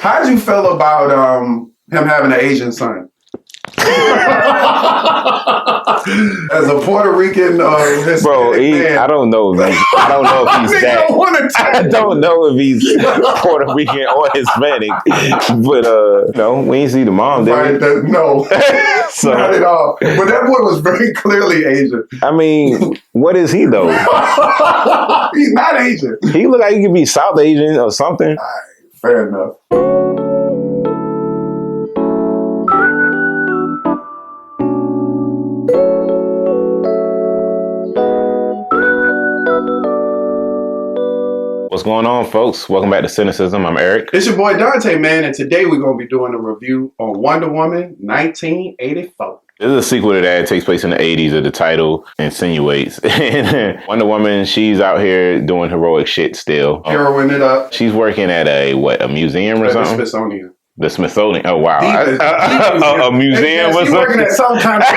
How did you feel about him having an Asian son? As a Puerto Rican, bro, I don't know if he's that. I don't know if he's Puerto Rican or Hispanic, but no, we ain't see the mom, did we? No, so, not at all. But that boy was very clearly Asian. I mean, what is he though? He's not Asian. He look like he could be South Asian or something. All right, fair enough. What's going on, folks? Welcome back to Cinecism. I'm Eric. It's your boy Dante, man, and today we're going to be doing a review on Wonder Woman 1984. This is a sequel to that. It takes place in the 80s, as the title insinuates. Wonder Woman, she's out here doing heroic shit still. Heroing it up. She's working at a museum or something? The Smithsonian. The Smithsonian. Oh, wow. A museum or something? She's working at some kind of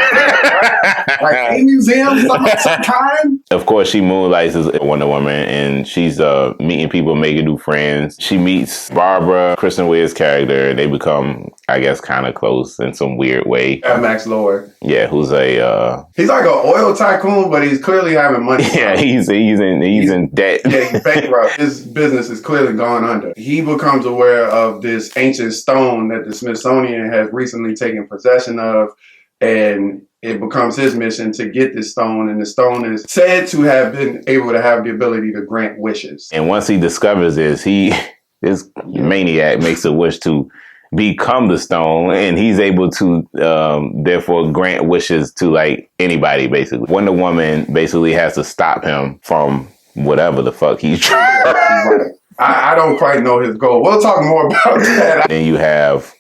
right? Like a museum, some kind. Of course, she moonlights as Wonder Woman, and she's meeting people, making new friends. She meets Barbara, Kristen Wiig's character. They become, I guess, kind of close in some weird way. Max Lord. Yeah, who's he's like an oil tycoon, but he's clearly having money. Yeah, he's in debt. Yeah, he's bankrupt. His business is clearly gone under. He becomes aware of this ancient stone that the Smithsonian has recently taken possession of, and it becomes his mission to get this stone, and the stone is said to have been able to have the ability to grant wishes. And once he discovers this, this maniac makes a wish to become the stone, and he's able to therefore grant wishes to like anybody, basically. Wonder Woman basically has to stop him from whatever the fuck he's trying. I don't quite know his goal. We'll talk more about that. Then you have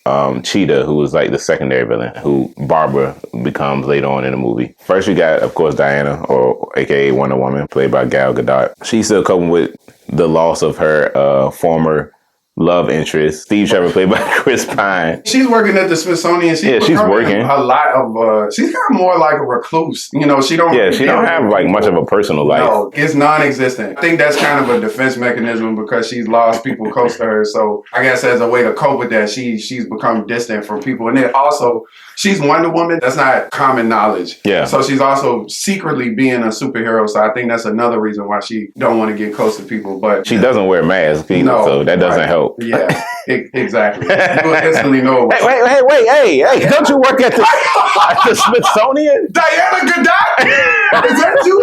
Cheetah, who is like the secondary villain, who Barbara becomes later on in the movie. First, we got, of course, Diana, or aka Wonder Woman, played by Gal Gadot. She's still coping with the loss of her former love interest, Steve Trevor, played by Chris Pine. She's working at the Smithsonian. She's working a lot of. She's kind of more like a recluse. You know, she don't. Yeah, she don't have like much of a personal life. No, it's non-existent. I think that's kind of a defense mechanism because she's lost people close to her. So I guess as a way to cope with that, she's become distant from people. And then also, she's Wonder Woman. That's not common knowledge. Yeah. So she's also secretly being a superhero. So I think that's another reason why she don't want to get close to people. But she doesn't wear masks, so that doesn't help. Yeah, exactly. You instantly know. Wait, hey! Don't you work at the Smithsonian? Diana Gadot? Is that you?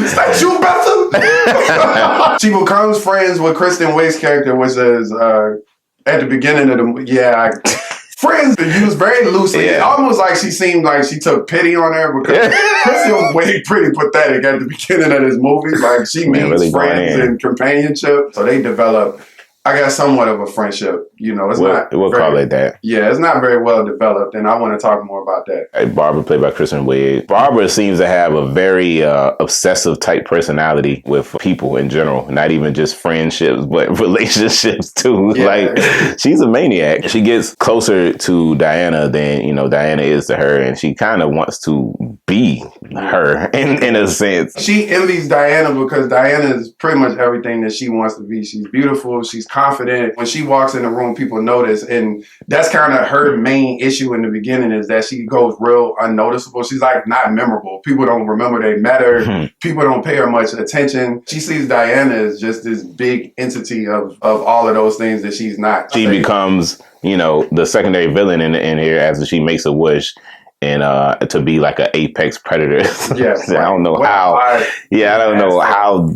Is that you, Bethel? She becomes friends with Kristen Wiig's character, which is at the beginning of the friends used very loosely. Yeah. Almost like she seemed like she took pity on her because Kristen Wiig pretty pathetic at the beginning of this movie. Like she meets really friends and companionship. So they develop, I guess, somewhat of a friendship. You know, we'll call it that. Yeah, it's not very well developed, and I want to talk more about that. Hey, Barbara, played by Kristen Wiig. Barbara seems to have a very obsessive type personality with people in general, not even just friendships, but relationships too. Yeah. Like, she's a maniac. She gets closer to Diana than, Diana is to her, and she kind of wants to be her in a sense. She envies Diana because Diana is pretty much everything that she wants to be. She's beautiful. She's confident. When she walks in the room, people notice, and that's kind of her main issue in the beginning, is that she goes real unnoticeable. She's like not memorable. People don't remember they met her. Mm-hmm. People don't pay her much attention. She sees Diana as just this big entity of all of those things that she's not. She becomes, the secondary villain in here after she makes a wish. And to be like an apex predator. Yes, I don't know how. I don't know how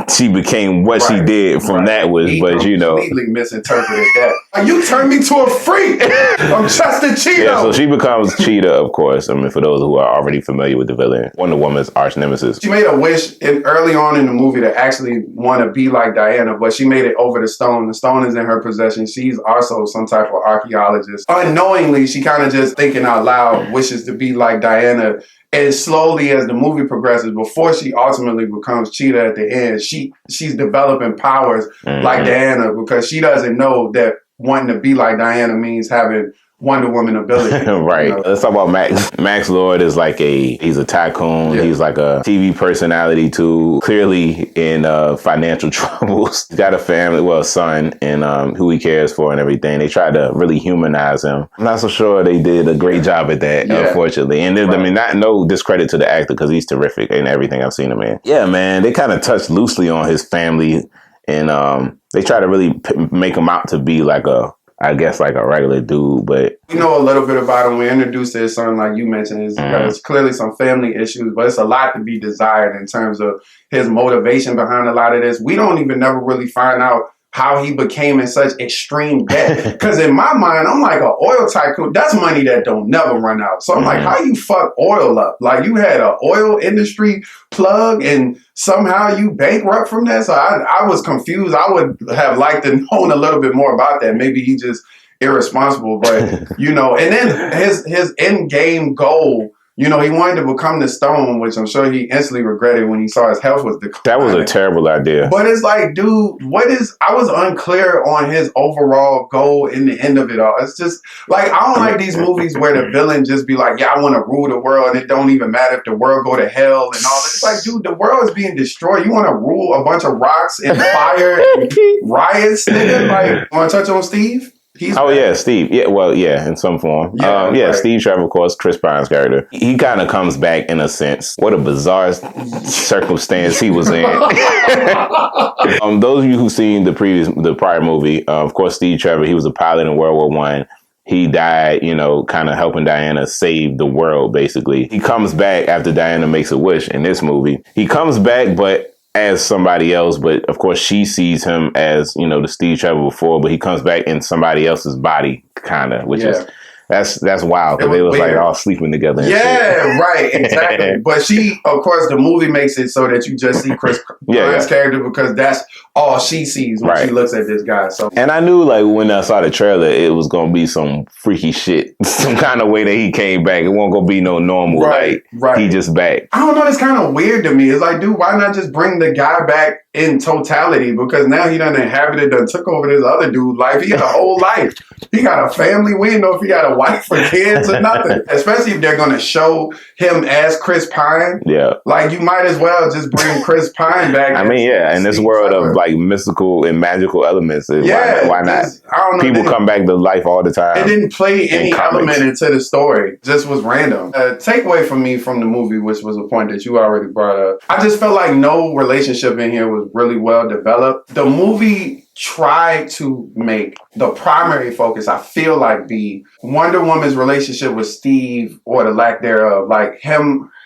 she became what she did from that wish, but completely misinterpreted that. You turned me to a freak. I'm just a Cheetah. Yeah, so she becomes Cheetah, of course. I mean, for those who are already familiar with the villain, Wonder Woman's arch nemesis. She made a wish early on in the movie to actually want to be like Diana, but she made it over the stone. The stone is in her possession. She's also some type of archaeologist. Unknowingly, she kind of just thinking out loud wishes to be like Diana. And slowly as the movie progresses, before she ultimately becomes Cheetah at the end, she's developing powers like Diana, because she doesn't know that wanting to be like Diana means having Wonder Woman ability. Right. You know? Let's talk about Max. Max Lord is he's a tycoon. Yeah. He's like a TV personality too. Clearly in financial troubles. He's got a family, a son, and who he cares for and everything. They tried to really humanize him. I'm not so sure they did a great job at that, unfortunately. And I mean, no discredit to the actor because he's terrific in everything I've seen him in. Yeah, man, they kind of touched loosely on his family, and they try to really make him out to be like a regular dude. But we know a little bit about him. We introduced his son, like you mentioned. There's clearly some family issues, but it's a lot to be desired in terms of his motivation behind a lot of this. We don't even never really find out how he became in such extreme debt. Because in my mind, I'm like, an oil tycoon, that's money that don't never run out. So I'm like, how you fuck oil up? Like, you had an oil industry plug and somehow you bankrupt from that? So I was confused. I would have liked to know a little bit more about that. Maybe he just irresponsible, but, you know, and then his end game goal, you know, he wanted to become the Stone, which I'm sure he instantly regretted when he saw his health was declining. That was a terrible idea. But it's like, dude, I was unclear on his overall goal in the end of it all. It's just, like, I don't like these movies where the villain just be like, yeah, I want to rule the world, and it don't even matter if the world go to hell and all that. It's like, dude, the world is being destroyed. You want to rule a bunch of rocks and fire and riots, nigga? Like, want to touch on Steve? Yeah, Steve. Yeah, well, yeah, in some form. Right. Steve Trevor, of course, Chris Pine's character. He kind of comes back in a sense. What a bizarre circumstance he was in. Those of you who've seen the prior movie, of course, Steve Trevor, he was a pilot in World War I. He died, you know, kind of helping Diana save the world, basically. He comes back after Diana makes a wish in this movie. He comes back, but as somebody else, but of course she sees him as, you know, the Steve Trevor before, but he comes back in somebody else's body, kind of, which is that's wild because they was weird. Like all sleeping together. And shit. Right, exactly. But she, of course, the movie makes it so that you just see Chris Pine's character because that's all she sees when she looks at this guy. So, and I knew, like, when I saw the trailer, it was gonna be some freaky shit, some kind of way that he came back. It wasn't gonna be no normal, he just back. I don't know. It's kind of weird to me. It's like, dude, why not just bring the guy back in totality? Because now he done inhabited, done took over this other dude's life. He had a whole life. He got a family. We didn't know if he got a wife or kids or nothing. Especially if they're going to show him as Chris Pine. Yeah. Like, you might as well just bring Chris Pine back. I mean, yeah, in this world of like mystical and magical elements, why not? I don't know. People come back to life all the time. It didn't play any element into the story. It just was random. Takeaway from me from the movie, which was a point that you already brought up, I just felt like no relationship in here was really well developed. The movie tried to make the primary focus, I feel like, be Wonder Woman's relationship with Steve, or the lack thereof. Like,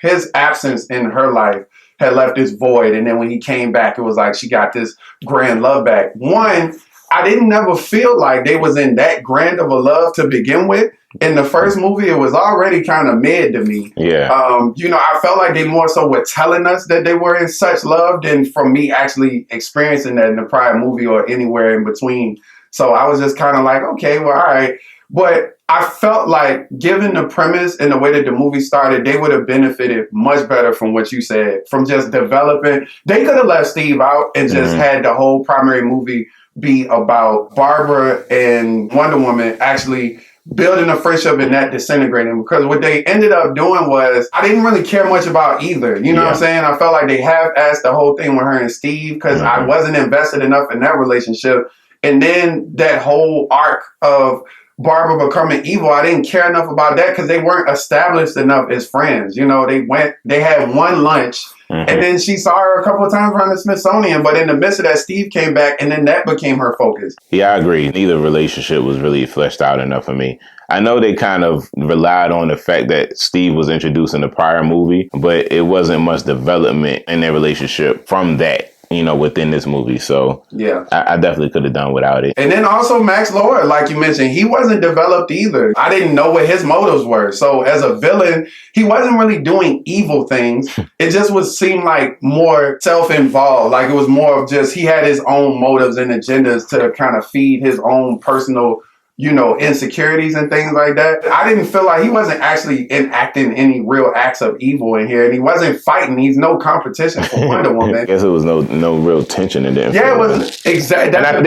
his absence in her life had left this void, and then when he came back, it was like she got this grand love back. One, I didn't never feel like they was in that grand of a love to begin with. In the first movie, it was already kind of mid to me. Yeah. You know, I felt like they more so were telling us that they were in such love than from me actually experiencing that in the prior movie or anywhere in between. So I was just kind of like, okay, well, all right. But I felt like, given the premise and the way that the movie started, they would have benefited much better from what you said, from just developing. They could have left Steve out and just had the whole primary movie be about Barbara and Wonder Woman actually building a friendship and that disintegrating, because what they ended up doing was, I didn't really care much about either. You know what I'm saying? I felt like they half-assed the whole thing with her and Steve because I wasn't invested enough in that relationship. And then that whole arc of Barbara becoming evil, I didn't care enough about that because they weren't established enough as friends. You know, they had one lunch and then she saw her a couple of times around the Smithsonian, but in the midst of that, Steve came back and then that became her focus. Yeah, I agree. Neither relationship was really fleshed out enough for me. I know they kind of relied on the fact that Steve was introduced in the prior movie, but it wasn't much development in their relationship from that, you know, within this movie. So yeah, I definitely could have done without it. And then also Max Lord, like you mentioned, he wasn't developed either. I didn't know what his motives were. So as a villain, he wasn't really doing evil things. It just seemed like more self-involved. Like, it was more of just, he had his own motives and agendas to kind of feed his own personal insecurities and things like that. I didn't feel like he wasn't actually enacting any real acts of evil in here, and he wasn't fighting. He's no competition for Wonder Woman. I guess it was no real tension in there. Yeah, it was exactly. And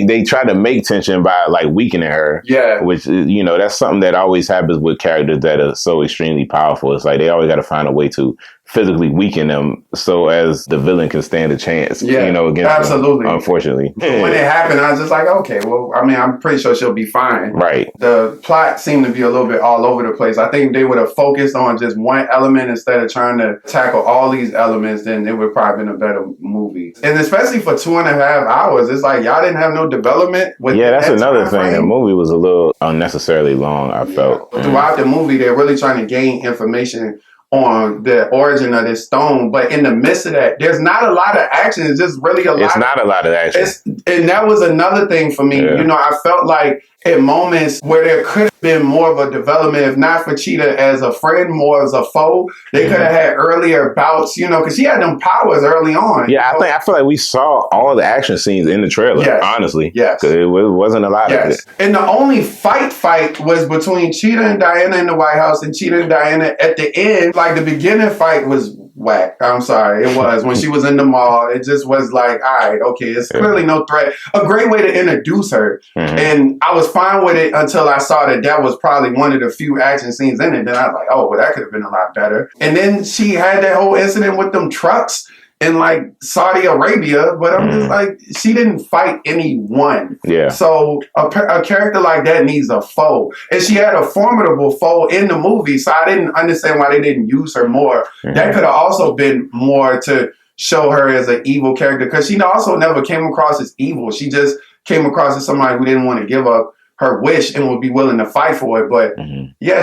they tried to make tension by like weakening her. Yeah, which that's something that always happens with characters that are so extremely powerful. It's like they always got to find a way to physically weaken them so as the villain can stand a chance. Against absolutely. Them, unfortunately, when it happened, I was just like, okay, well, I mean, I'm pretty sure she'll be fine. Right. The plot seemed to be a little bit all over the place. I think they would have focused on just one element instead of trying to tackle all these elements. Then it would probably been a better movie. And especially for 2.5 hours, it's like y'all didn't have no development. That's another thing. The movie was a little unnecessarily long. I felt throughout the movie, they're really trying to gain information on the origin of this stone, but in the midst of that, there's not a lot of action. It's just really a lot. It's not a lot of action. And that was another thing for me. Yeah. I felt like at moments where there could have been more of a development, if not for Cheetah as a friend, more as a foe. They could have had earlier bouts, because she had them powers early on. Yeah, I feel like we saw all the action scenes in the trailer, honestly. Yes. Because it wasn't a lot of it. And the only fight was between Cheetah and Diana in the White House and Cheetah and Diana at the end. Like the beginning fight was whack. I'm sorry. It was. When she was in the mall, it just was like, all right, okay, it's clearly no threat. A great way to introduce her. Mm-hmm. And I was fine with it until I saw that was probably one of the few action scenes in it. Then I was like, oh, well, that could have been a lot better. And then she had that whole incident with them trucks in like Saudi Arabia, but I'm just like, she didn't fight anyone. Yeah. So a character like that needs a foe. And she had a formidable foe in the movie, so I didn't understand why they didn't use her more. Mm-hmm. That could have also been more to show her as an evil character, because she also never came across as evil. She just came across as somebody who didn't want to give up her wish and would be willing to fight for it. But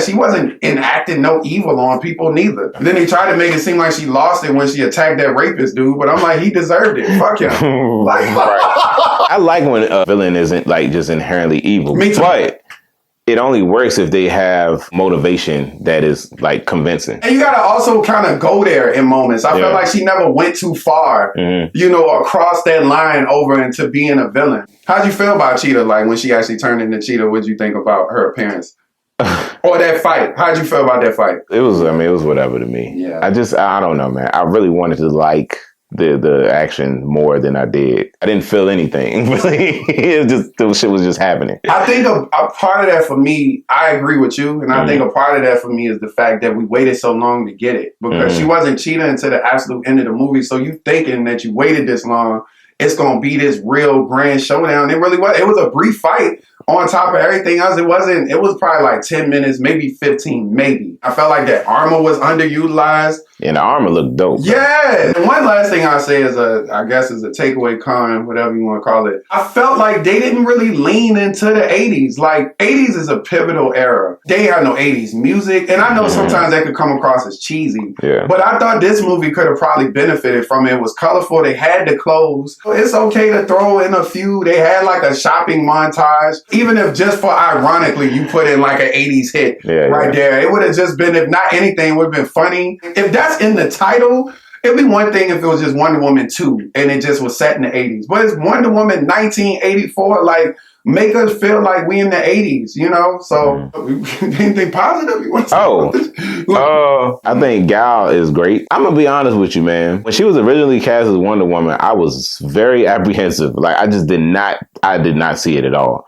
she wasn't enacting no evil on people neither. And then they tried to make it seem like she lost it when she attacked that rapist dude, but I'm like, he deserved it. Fuck him. I like when a villain isn't like just inherently evil. Me too. But it only works if they have motivation that is like convincing. And you gotta also kind of go there in moments. I felt like she never went too far, across that line over into being a villain. How'd you feel about Cheetah? Like when she actually turned into Cheetah, what'd you think about her appearance? Or that fight? How'd you feel about that fight? It was whatever to me. Yeah. I don't know, man. I really wanted to like the action more than I did. I didn't feel anything. It was just, the shit was just happening. I think a part of that for me, I agree with you, and I think a part of that for me is the fact that we waited so long to get it, because she wasn't Cheetah until the absolute end of the movie. So you thinking that you waited this long, it's gonna be this real grand showdown. It really was. It was a brief fight. On top of everything else, it was probably like 10 minutes, maybe 15, maybe. I felt like that armor was underutilized. And the armor looked dope. Yeah. And one last thing I'll say is I guess is a takeaway con, whatever you want to call it. I felt like they didn't really lean into the 80s. Like 80s is a pivotal era. They have no 80s music. And I know sometimes that could come across as cheesy. Yeah. But I thought this movie could have probably benefited from it. It was colorful. They had the clothes. It's okay to throw in a few. They had like a shopping montage. Even if just for ironically you put in like an 80s hit there. It would have just been, if not anything, it would have been funny. If that's in the title, it'd be one thing if it was just Wonder Woman 2 and it just was set in the 80s. But it's Wonder Woman 1984, like, make us feel like we in the 80s, So anything positive you want to say about this? I think Gal is great. I'm gonna be honest with you, man. When she was originally cast as Wonder Woman, I was very apprehensive. Like I did not see it at all.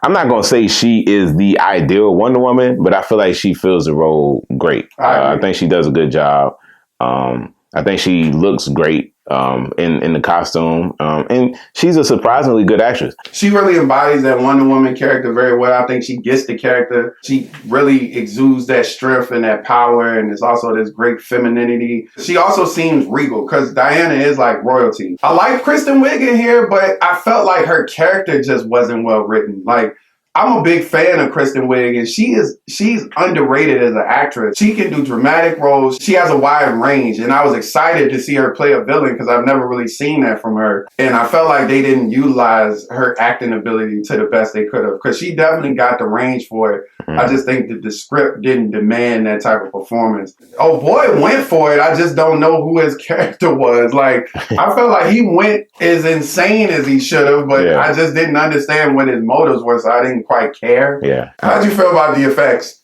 I'm not going to say she is the ideal Wonder Woman, but I feel like she fills the role great. I think she does a good job. I think she looks great in the costume. And she's a surprisingly good actress. She really embodies that Wonder Woman character very well. I think she gets the character. She really exudes that strength and that power. And there's also this great femininity. She also seems regal because Diana is like royalty. I like Kristen Wiig in here, but I felt like her character just wasn't well written. Like, I'm a big fan of Kristen Wiig, and she's underrated as an actress. She can do dramatic roles. She has a wide range, and I was excited to see her play a villain because I've never really seen that from her. And I felt like they didn't utilize her acting ability to the best they could have, because she definitely got the range for it. I just think that the script didn't demand that type of performance. Oh boy, went for it. I just don't know who his character was. Like, I felt like he went as insane as he should have, but I just didn't understand what his motives were, so I didn't quite care. Yeah. How'd you feel about the effects?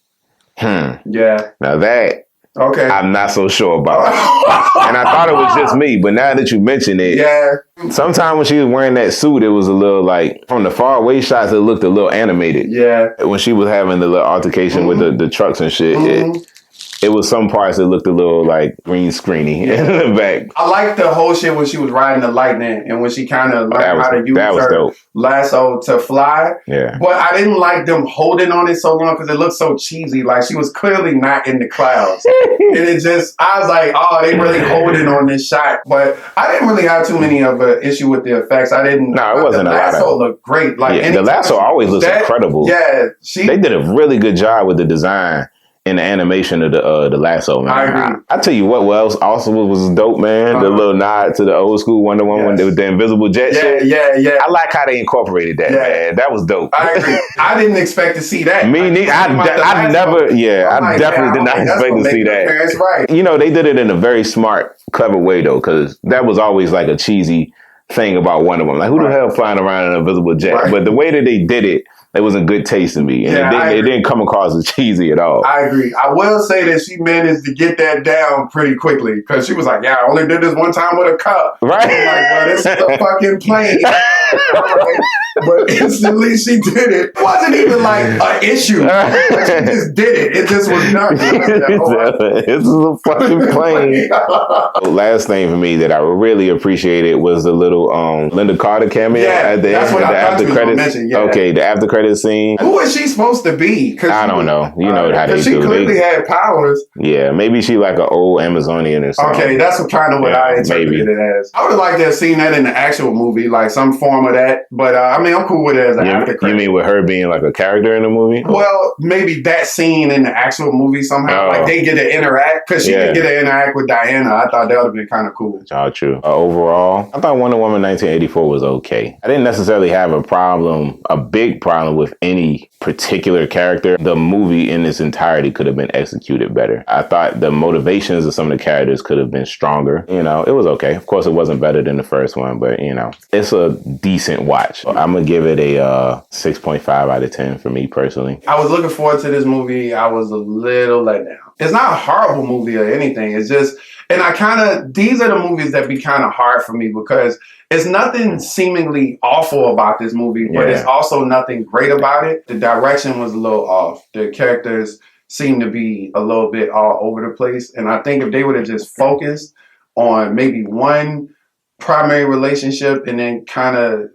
Yeah. Now that Okay. I'm not so sure about. And I thought it was just me, but now that you mention it, sometimes when she was wearing that suit, it was a little like, from the far away shots, it looked a little animated. Yeah. When she was having the little altercation with the trucks and shit, it was some parts that looked a little like green screeny in the back. I liked the whole shit when she was riding the lightning and when she kind of learned how to use her lasso to fly. Yeah. But I didn't like them holding on it so long because it looked so cheesy. Like, she was clearly not in the clouds. And it just, I was like, oh, they really holding on this shot. But I didn't really have too many of an issue with the effects. I didn't. No, it wasn't a lot of it. The lasso looked great. Like, the lasso always looks incredible. Yeah. They did a really good job with the design and the animation of the lasso, man. I agree. I tell you what else also was dope, man. The little nod to the old school Wonder Woman with the invisible jet shit. Yeah. I like how they incorporated that, man. That was dope. I agree. I didn't expect to see that. Me neither. I definitely did not expect to see that. That's right. You know, they did it in a very smart, clever way, though, because that was always like a cheesy thing about Wonder Woman. Like, who the hell flying around in an invisible jet? Right. But the way that they did it, it was a good taste to me. And it didn't come across as cheesy at all. I agree. I will say that she managed to get that down pretty quickly because she was like, yeah, I only did this one time with a cup. Right. I'm like, well, this is a fucking plane. But instantly she did it. It wasn't even like an issue. Like, she just did it. It just was nothing. This is a fucking plane. Last thing for me that I really appreciated was the little Linda Carter cameo at the end. After credits. Okay, the after credits scene. Who is she supposed to be? I don't know. You know how they do. She clearly had powers. Yeah, maybe she like an old Amazonian or something. Okay, that's kind of what I interpreted it as. I would like to have seen that in the actual movie, like some form of that. But I mean, I'm cool with it as an after credit. You mean with her being like a character in the movie? Well, maybe that scene in the actual movie somehow. Like they get to interact because she didn't get to interact with Diana. I thought that would have been kind of cool. All true. Overall, I thought Wonder Woman 1984 was okay. I didn't necessarily have a big problem with any particular character. The movie in its entirety could have been executed better. I thought the motivations of some of the characters could have been stronger. You know, it was okay. Of course, it wasn't better than the first one, but you know, it's a decent watch. I'm gonna give it a 6.5 out of 10 for me personally. I was looking forward to this movie. I was a little let down. It's not a horrible movie or anything. It's just, and these are the movies that be kind of hard for me because it's nothing seemingly awful about this movie, but it's also nothing great about it. The direction was a little off. The characters seem to be a little bit all over the place. And I think if they would have just focused on maybe one primary relationship and then kind of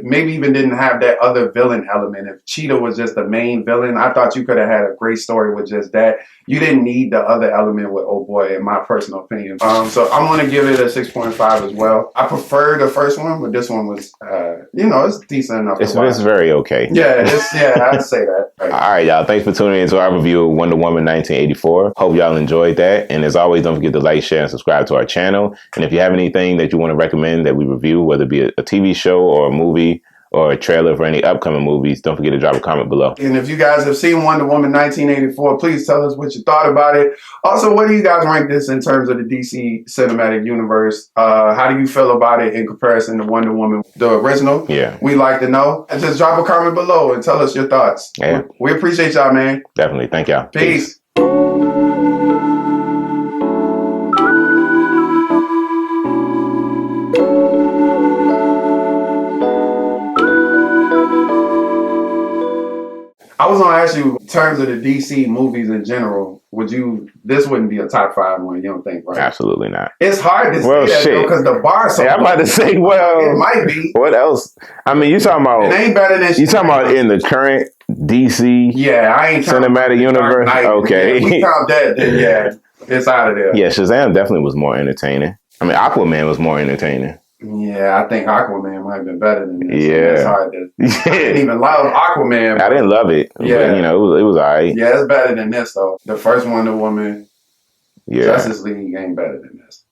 maybe even didn't have that other villain element. If Cheetah was just the main villain, I thought you could have had a great story with just that. You didn't need the other element with Oh Boy, in my personal opinion. So I'm going to give it a 6.5 as well. I prefer the first one, but this one was, it's decent enough. It's very okay. Yeah, I'd say that. Right. All right, y'all. Thanks for tuning into our review of Wonder Woman 1984. Hope y'all enjoyed that. And as always, don't forget to like, share, and subscribe to our channel. And if you have anything that you want to recommend that we review, whether it be a TV show or a movie or a trailer for any upcoming movies, don't forget to drop a comment below. And if you guys have seen Wonder Woman 1984, please tell us what you thought about it. Also, what do you guys rank this in terms of the DC cinematic universe? How do you feel about it in comparison to Wonder Woman, the original? Yeah. We'd like to know. And just drop a comment below and tell us your thoughts. Yeah. We appreciate y'all, man. Definitely. Thank y'all. Peace. I was going to ask you, in terms of the DC movies in general, this wouldn't be a top 5 one, you don't think, right? Absolutely not. It's hard to say that because the bar's so I'm about to say, it might be. What else? I mean, you talking about... It ain't better than... You talking about in the current DC I ain't cinematic universe? Okay. If we count that, then it's out of there. Yeah, Shazam definitely was more entertaining. I mean, Aquaman was more entertaining. Yeah, I think Aquaman might have been better than this. Yeah. It's hard to... I didn't even love Aquaman. I didn't love it. Yeah. But, it was all right. Yeah, it's better than this, though. The first Wonder Woman, Justice League ain't better than this.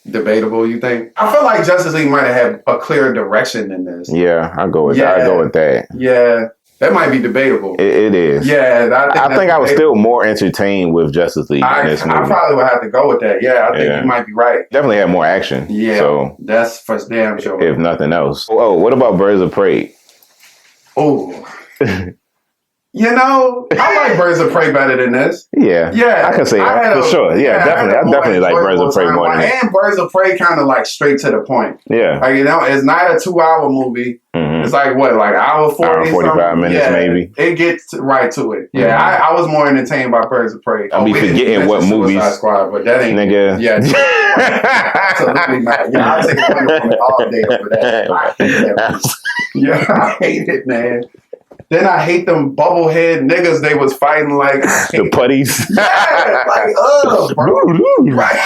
Debatable, you think? I feel like Justice League might have had a clearer direction than this. Yeah, I'll go with that. Yeah, That might be debatable. It is. Yeah, I think I was still more entertained with Justice League in this movie. I probably would have to go with that. Yeah, I think you might be right. Definitely had more action. Yeah, so that's for damn sure. If nothing else. Oh, what about Birds of Prey? Oh. You know, I like Birds of Prey better than this. Yeah, I can say that for sure. Yeah, definitely. I definitely like Birds of Prey more than this. And Birds of Prey kind of like straight to the point. Yeah, like it's not a 2-hour movie. Mm-hmm. It's like what, like hour 40, hour 45 minutes maybe. It gets right to it. Yeah, I was more entertained by Birds of Prey. I'll be forgetting what movies. Suicide Squad, but that ain't nigga. Yeah, absolutely not. Yeah, I'll take Wonder Woman all day over that. I hate that. Yeah, I hate it, man. Then I hate them bubblehead niggas they was fighting like the putties. Yeah, like bro. Right.